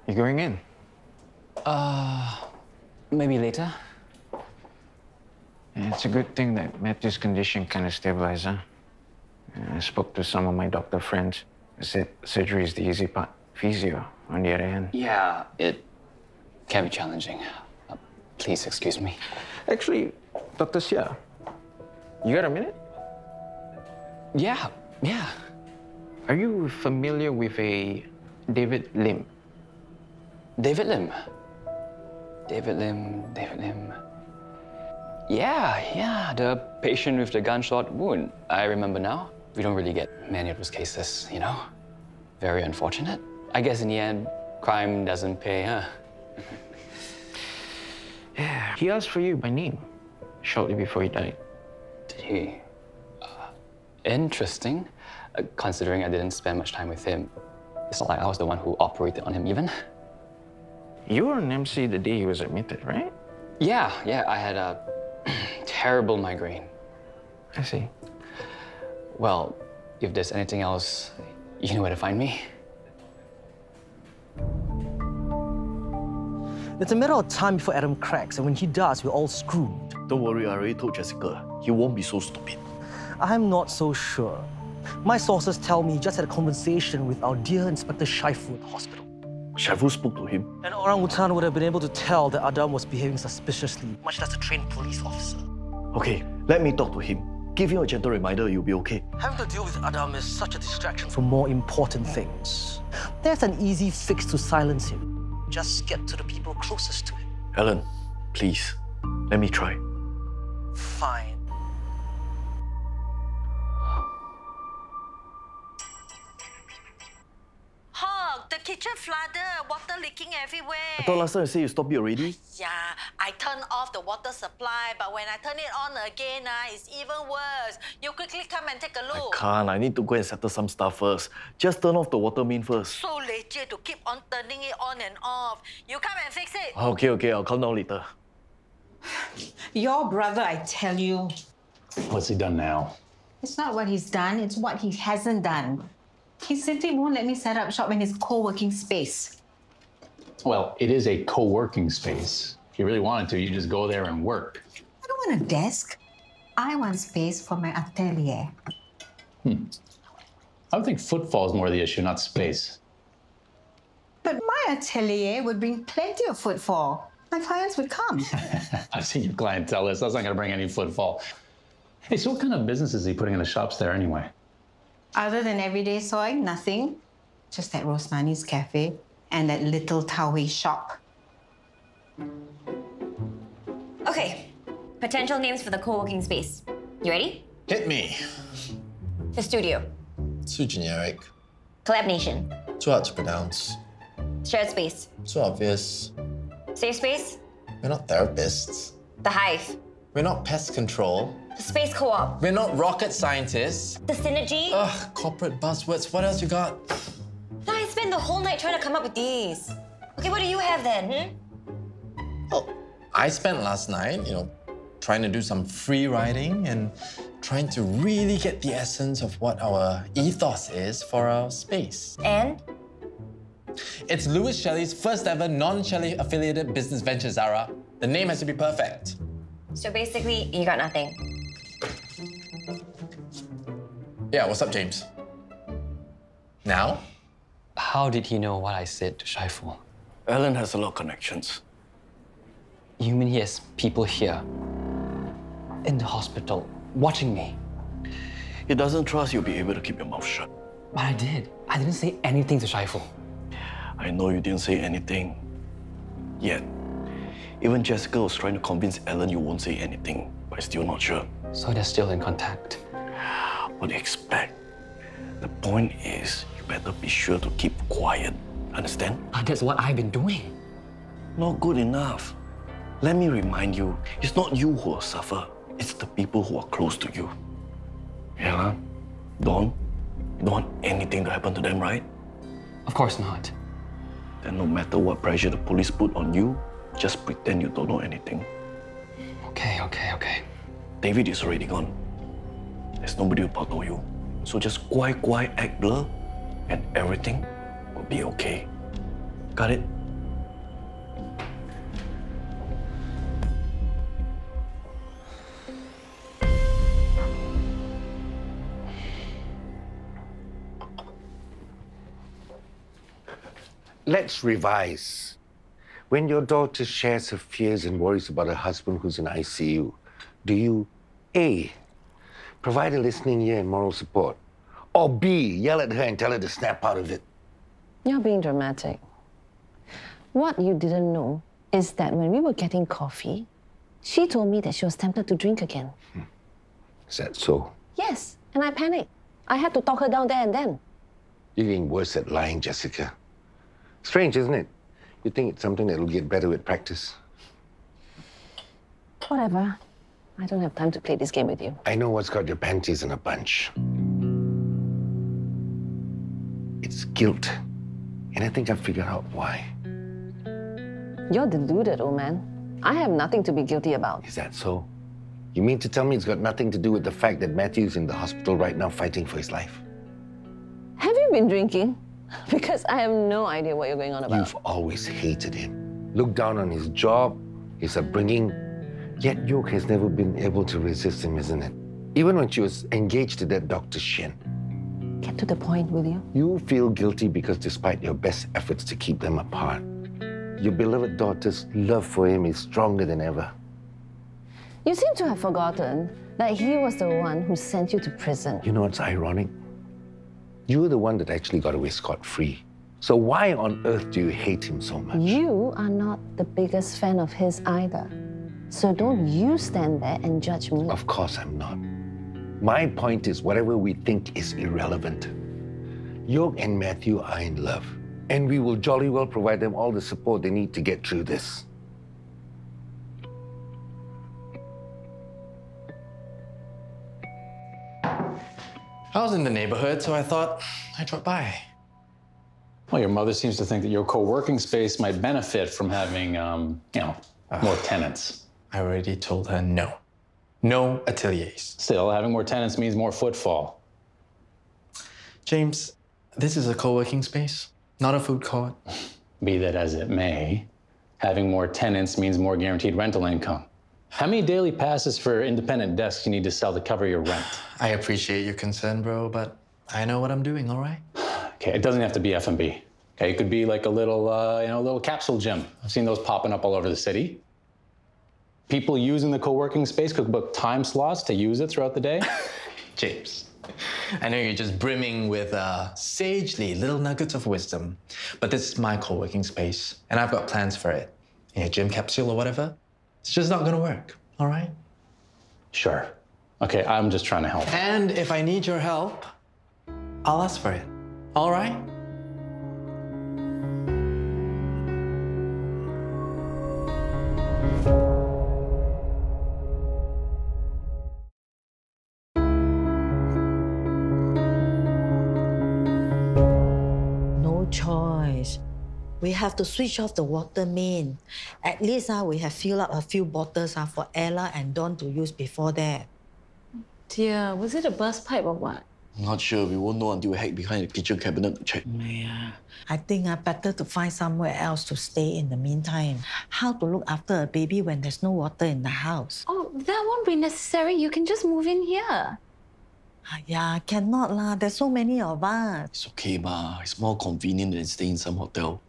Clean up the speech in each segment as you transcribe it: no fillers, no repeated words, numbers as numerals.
You going in? Maybe later. Yeah, it's a good thing that Matthew's condition kind of stabilized, huh? I spoke to some of my doctor friends. They said surgery is the easy part. Physio, on the other hand. Yeah, it can be challenging. Please excuse me. Actually, Dr. Xia, you got a minute? Yeah. Are you familiar with a David Lim? David Lim. Yeah, the patient with the gunshot wound. I remember now. We don't really get many of those cases, you know? Very unfortunate. I guess in the end, crime doesn't pay, huh? Yeah, he asked for you by name shortly before he died. Did he? Interesting, considering I didn't spend much time with him. It's not like I was the one who operated on him even. You were an MC the day he was admitted, right? Yeah, I had a terrible migraine. I see. Well, if there's anything else, you know where to find me. It's a matter of time before Adam cracks, and when he does, we're all screwed. Don't worry, I already told Jessica. He won't be so stupid. I'm not so sure. My sources tell me he just had a conversation with our dear Inspector Shaifu at the hospital. Shaifu spoke to him. An orangutan would have been able to tell that Adam was behaving suspiciously, much less a trained police officer. Okay, let me talk to him. Give him a gentle reminder, you'll be okay. Having to deal with Adam is such a distraction from more important things. There's an easy fix to silence him. Just get to the people closest to him. Helen, please, let me try. Fine. Hawk, the kitchen flooded, water leaking everywhere. I thought last time you said you stopped it already. Yeah, I turned off the water supply, but when I turn it on again, it's even worse. You quickly come and take a I look. can't, I need to go and settle some stuff first. Just turn off the water main first. So legit to keep on turning it on and off. You come and fix it. Okay, I'll come down later. Your brother, I tell you. What's he done now? It's not what he's done, it's what he hasn't done. He simply won't let me set up shop in his co-working space. Well, it is a co-working space. If you really wanted to, you just go there and work. I don't want a desk. I want space for my atelier. I would think footfall is more the issue, not space. But my atelier would bring plenty of footfall. My clients would come. I've seen your clientele list. That's not going to bring any footfall. Hey, so what kind of business is he putting in the shops there anyway? Other than everyday soy, nothing. Just that Rosmani's cafe and that little Taohui shop. Okay, potential names for the co-working space. You ready? Hit me. The studio. Too generic. Collab Nation. Too hard to pronounce. Shared space. Too obvious. Safe space. We're not therapists. The Hive. We're not pest control. The Space Co-op. We're not rocket scientists. The Synergy. Ugh, corporate buzzwords. What else you got? I spent the whole night trying to come up with these. Okay, what do you have then, Oh, I spent last night, trying to do some free writing and trying to really get the essence of what our ethos is for our space. And? It's Louis Shelley's first ever non-Shelley affiliated business venture, Zara. The name has to be perfect. So basically, you got nothing. Yeah, what's up, James? Now? How did he know what I said to Shaifu? Alan has a lot of connections. You mean he has people here, in the hospital, watching me? He doesn't trust you'll be able to keep your mouth shut. But I did. I didn't say anything to Shaifu. I know you didn't say anything. Yet. Even Jessica was trying to convince Alan you won't say anything, but I'm still not sure. So they're still in contact? What do you expect? The point is, you better be sure to keep quiet. Understand? But that's what I've been doing. Not good enough. Let me remind you, it's not you who will suffer. It's the people who are close to you. Yeah, Dawn, you don't want anything to happen to them, right? Of course not. Then no matter what pressure the police put on you, just pretend you don't know anything. Okay. David is already gone. There's nobody to bother you. So just quiet, act blur, and everything will be okay. Got it? Let's revise. When your daughter shares her fears and worries about her husband who's in ICU, do you A, provide a listening ear and moral support, or B, yell at her and tell her to snap out of it? You're being dramatic. What you didn't know is that when we were getting coffee, she told me that she was tempted to drink again. Is that so? Yes, and I panicked. I had to talk her down there and then. You're getting worse at lying, Jessica. Strange, isn't it? You think it's something that'll get better with practice. Whatever. I don't have time to play this game with you. I know what's got your panties in a bunch. It's guilt. And I think I've figured out why. You're deluded, old man. I have nothing to be guilty about. Is that so? You mean to tell me it's got nothing to do with the fact that Matthew's in the hospital right now fighting for his life? Have you been drinking? Because I have no idea what you're going on about. You've always hated him. Looked down on his job, his upbringing. Yet York has never been able to resist him, isn't it? Even when she was engaged to that Dr. Shen. Get to the point, will you? You feel guilty because despite your best efforts to keep them apart, your beloved daughter's love for him is stronger than ever. You seem to have forgotten that he was the one who sent you to prison. You know what's ironic? You were the one that actually got away scot-free. So why on earth do you hate him so much? You are not the biggest fan of his either. So don't you stand there and judge me. Of course I'm not. My point is whatever we think is irrelevant. York and Matthew are in love, and we will jolly well provide them all the support they need to get through this. I was in the neighborhood, so I thought I'd drop by. Well, your mother seems to think that your co-working space might benefit from having, more tenants. I already told her no. No ateliers. Still, having more tenants means more footfall. James, this is a co-working space, not a food court. Be that as it may, having more tenants means more guaranteed rental income. How many daily passes for independent desks you need to sell to cover your rent? I appreciate your concern, bro, but I know what I'm doing, all right? Okay, it doesn't have to be F&B. Okay, it could be like a little, little capsule gym. I've seen those popping up all over the city. People using the co-working space could book time slots to use it throughout the day. James, I know you're just brimming with sagely little nuggets of wisdom, but this is my co-working space, and I've got plans for it. In a gym capsule or whatever. It's just not gonna work, all right? Sure. Okay, I'm just trying to help. And if I need your help, I'll ask for it, all right? No choice. We have to switch off the water main. At least we have filled up a few bottles for Ella and Dawn to use before that. Dear, was it a burst pipe or what? Not sure. We won't know until we hack behind the kitchen cabinet to check. Yeah. I think better to find somewhere else to stay in the meantime. How to look after a baby when there's no water in the house? Oh, that won't be necessary. You can just move in here. Yeah, cannot lah. There's so many of us. It's okay, ma. It's more convenient than staying in some hotel.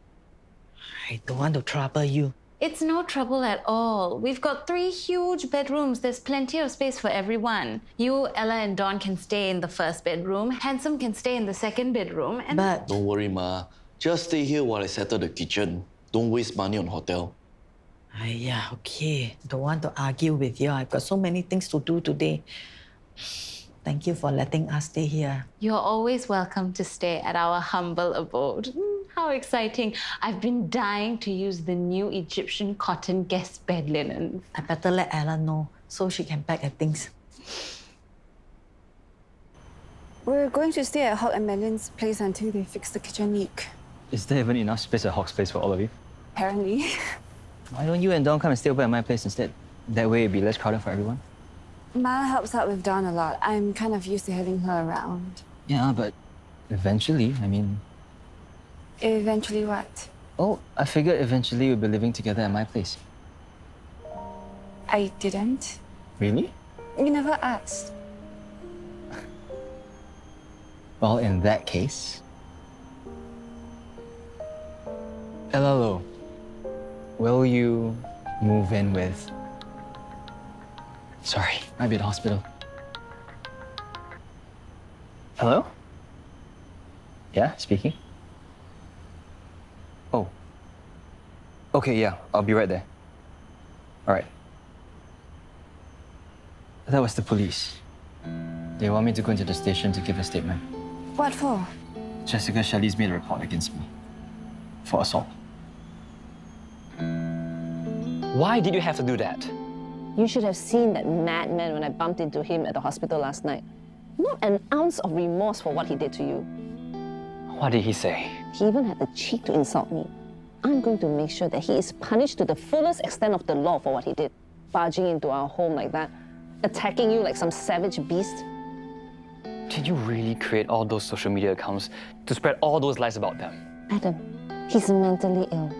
I don't want to trouble you. It's no trouble at all. We've got 3 huge bedrooms. There's plenty of space for everyone. You, Ella, and Dawn can stay in the first bedroom. Handsome can stay in the second bedroom. And But don't worry, ma. Just stay here while I settle the kitchen. Don't waste money on hotel. yeah, okay. Don't want to argue with you. I've got so many things to do today. Thank you for letting us stay here. You're always welcome to stay at our humble abode. How exciting. I've been dying to use the new Egyptian cotton guest bed linens. I better let Ella know so she can pack her things. We're going to stay at Hawk and Madeline's place until they fix the kitchen leak. Is there even enough space at Hawk's place for all of you? Apparently. Why don't you and Dawn come and stay over at my place instead? That way it'd be less crowded for everyone. Ma helps out with Dawn a lot. I'm kind of used to having her around. Yeah, but eventually, I mean... Eventually what? Oh, I figured eventually we'll be living together at my place. I didn't. Really? You never asked. Well, in that case... Ella Lo, will you move in with... Sorry, might be at the hospital. Hello? Yeah, speaking? Oh. Okay, yeah, I'll be right there. All right. That was the police. They want me to go into the station to give a statement. What for? Jessica Shelley's made a report against me. For assault. Why did you have to do that? You should have seen that madman when I bumped into him at the hospital last night. Not an ounce of remorse for what he did to you. What did he say? He even had the cheek to insult me. I'm going to make sure that he is punished to the fullest extent of the law for what he did. Barging into our home like that, attacking you like some savage beast. Did you really create all those social media accounts to spread all those lies about them? Adam, he's mentally ill.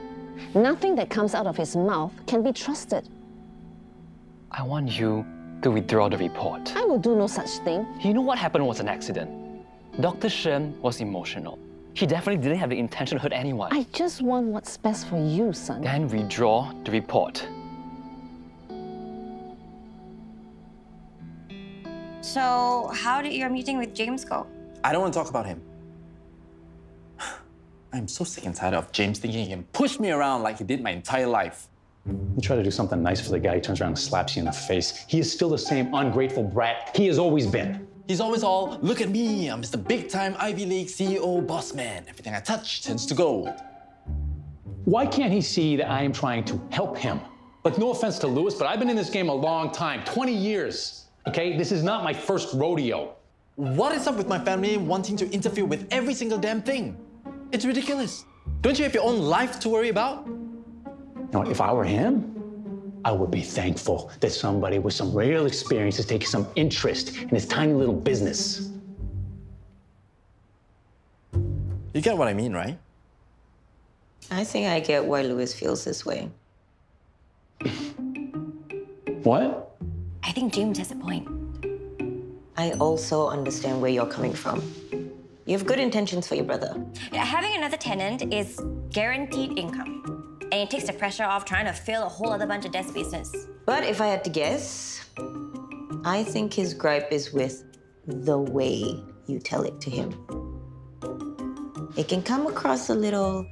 Nothing that comes out of his mouth can be trusted. I want you to withdraw the report. I will do no such thing. You know what happened was an accident. Dr. Shen was emotional. He definitely didn't have the intention to hurt anyone. I just want what's best for you, son. Then withdraw the report. So, how did your meeting with James go? I don't want to talk about him. I'm so sick and tired of James thinking he can push me around like he did my entire life. You try to do something nice for the guy, he turns around and slaps you in the face. He is still the same ungrateful brat he has always been. He's always all, look at me, I'm Mr. Big-time Ivy League CEO boss man. Everything I touch turns to gold. Why can't he see that I am trying to help him? Like, no offense to Lewis, but I've been in this game a long time, 20 years, okay? This is not my first rodeo. What is up with my family wanting to interfere with every single damn thing? It's ridiculous. Don't you have your own life to worry about? You know, if I were him, I would be thankful that somebody with some real experience is taking some interest in his tiny little business. You get what I mean, right? I think I get why Lewis feels this way. What? I think James has a point. I also understand where you're coming from. You have good intentions for your brother. Yeah, having another tenant is guaranteed income. And it takes the pressure off trying to fill a whole other bunch of dead spaces. But if I had to guess, I think his gripe is with the way you tell it to him. It can come across a little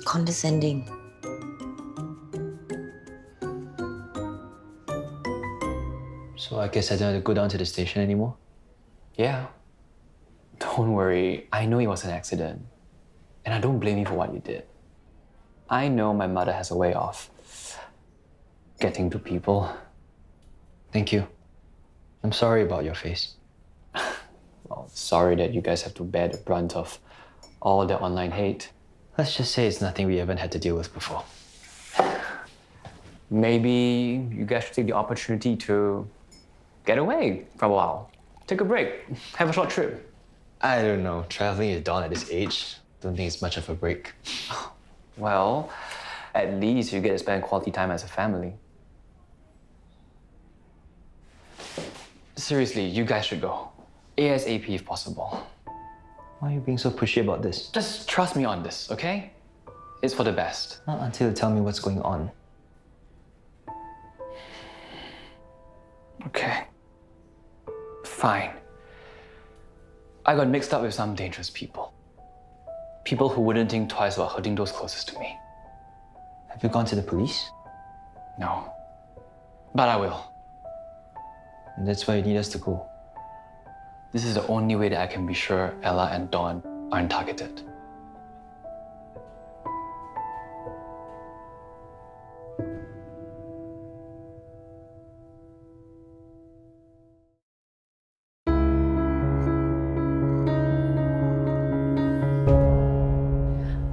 condescending. So I guess I don't have to go down to the station anymore? Yeah. Don't worry, I know it was an accident. And I don't blame you for what you did. I know my mother has a way of getting to people. Thank you. I'm sorry about your face. Well, sorry that you guys have to bear the brunt of all the online hate. Let's just say it's nothing we haven't had to deal with before. Maybe you guys should take the opportunity to get away for a while. Take a break, have a short trip. I don't know, traveling with Dawn at this age, don't think it's much of a break. Well, at least you get to spend quality time as a family. Seriously, you guys should go. ASAP if possible. Why are you being so pushy about this? Just trust me on this, okay? It's for the best. Not until you tell me what's going on. Okay. Fine. I got mixed up with some dangerous people. People who wouldn't think twice about hurting those closest to me. Have you gone to the police? No. But I will. And that's why you need us to go. This is the only way that I can be sure Ella and Dawn aren't targeted.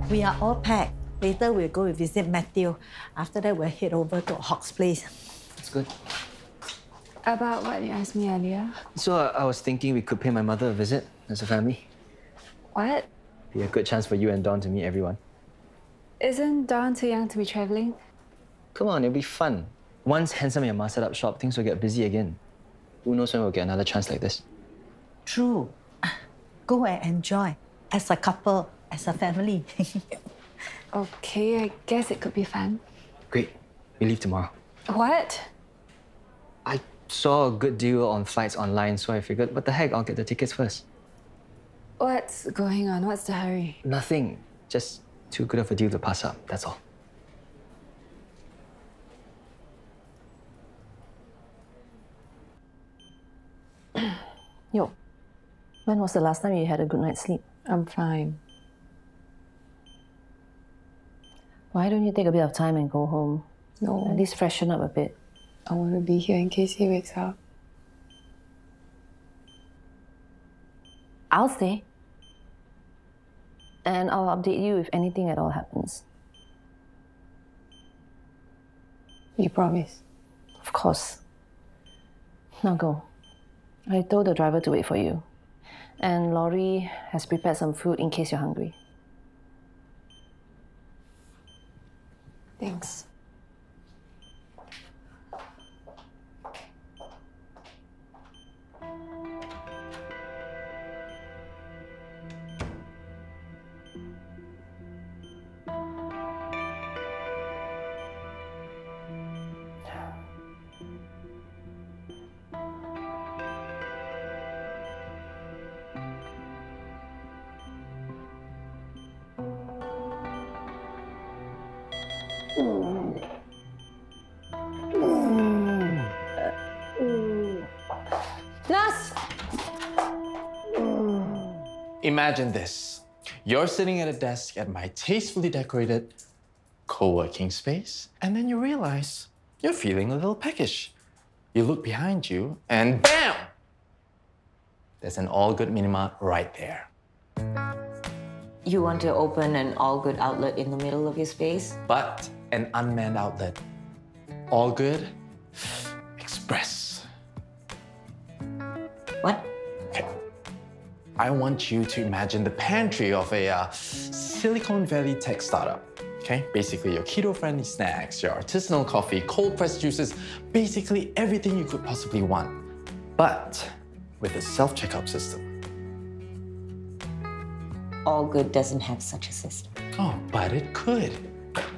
We are all packed. Later we'll go visit Matthew. After that we'll head over to Hawk's place. That's good. About what you asked me earlier. So I was thinking we could pay my mother a visit as a family. What? Be a good chance for you and Dawn to meet everyone. Isn't Dawn too young to be traveling? Come on, it'll be fun. Once Handsome and your ma set up shop, things will get busy again. Who knows when we'll get another chance like this? True. Go and enjoy as a couple, as a family. Okay, I guess it could be fun. Great. We leave tomorrow. What? I saw a good deal on flights online, so I figured, what the heck, I'll get the tickets first. What's going on? What's the hurry? Nothing. Just too good of a deal to pass up, that's all. Yo, when was the last time you had a good night's sleep? I'm fine. Why don't you take a bit of time and go home? No. At least freshen up a bit. I want to be here in case he wakes up. I'll stay. And I'll update you if anything at all happens. You promise? Of course. Now go. I told the driver to wait for you. And Laurie has prepared some food in case you're hungry. Thanks. Nas! Imagine this. You're sitting at a desk at my tastefully decorated co-working space, and then you realize you're feeling a little peckish. You look behind you, and bam! There's an all-good mini-mart right there. You want to open an all-good outlet in the middle of your space? But an unmanned outlet. All good express. What? Okay. I want you to imagine the pantry of a Silicon Valley tech startup. Okay? Basically, your keto-friendly snacks, your artisanal coffee, cold-pressed juices, basically everything you could possibly want. But with a self-checkout system. All Good doesn't have such a system. Oh, but it could.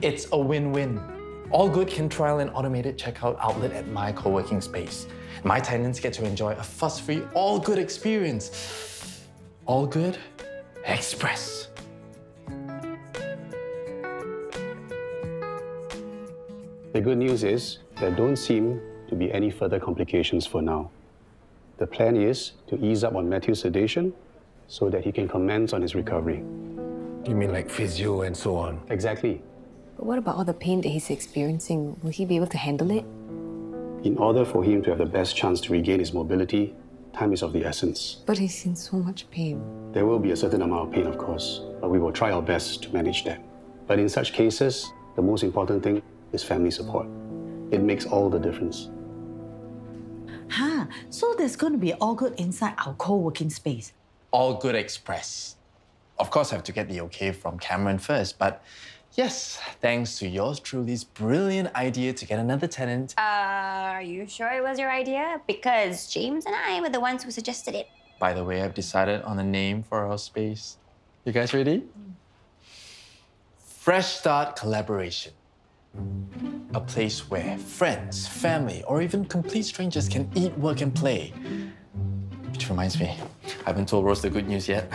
It's a win-win. All Good can trial an automated checkout outlet at my co-working space. My tenants get to enjoy a fuss-free All Good experience. All Good Express. The good news is there don't seem to be any further complications for now. The plan is to ease up on Matthew's sedation so that he can commence on his recovery. You mean like physio and so on? Exactly. But what about all the pain that he's experiencing? Will he be able to handle it? In order for him to have the best chance to regain his mobility, time is of the essence. But he's in so much pain. There will be a certain amount of pain, of course, but we will try our best to manage that. But in such cases, the most important thing is family support. It makes all the difference. So there's going to be all good inside our co-working space. All Good Express. Of course, I have to get the okay from Cameron first, but yes, thanks to yours truly's brilliant idea to get another tenant. Are you sure it was your idea? Because James and I were the ones who suggested it. By the way, I've decided on a name for our space. You guys ready? Fresh Start Collaboration. A place where friends, family, or even complete strangers can eat, work, and play. Which reminds me, I haven't told Rose the good news yet.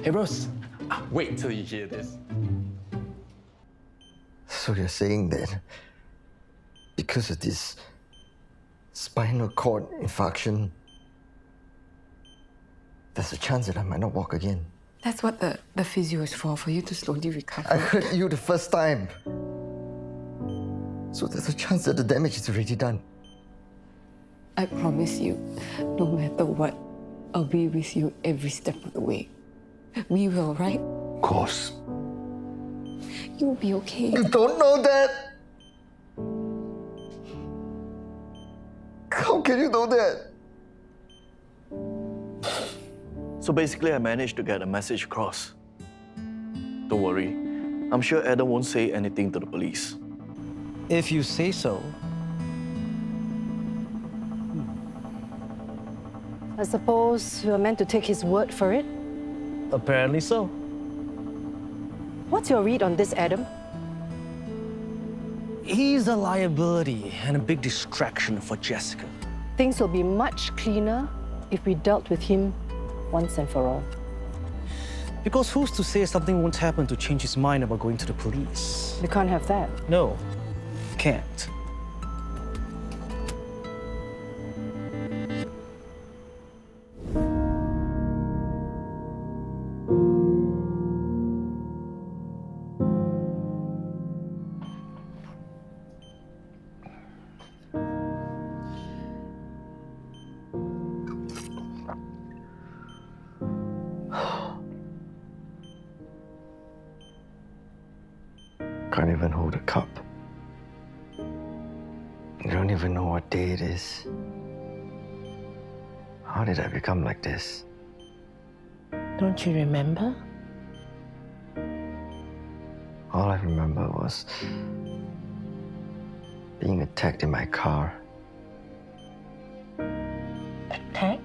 Hey, Rose, wait till you hear this. So you're saying that because of this spinal cord infarction, there's a chance that I might not walk again? That's what the physio is for you to slowly recover. I heard you the first time. So there's a chance that the damage is already done. I promise you, no matter what, I'll be with you every step of the way. We will, right? Of course. You'll be okay. You don't know that! How can you know that? So basically, I managed to get a message across. Don't worry. I'm sure Adam won't say anything to the police. If you say so. I suppose you are meant to take his word for it? Apparently so. What's your read on this, Adam? He's a liability and a big distraction for Jessica. Things will be much cleaner if we dealt with him once and for all. Because who's to say something won't happen to change his mind about going to the police? We can't have that. No, can't. Can't even hold a cup. I don't even know what day it is. How did I become like this? Don't you remember? All I remember was being attacked in my car. Attacked?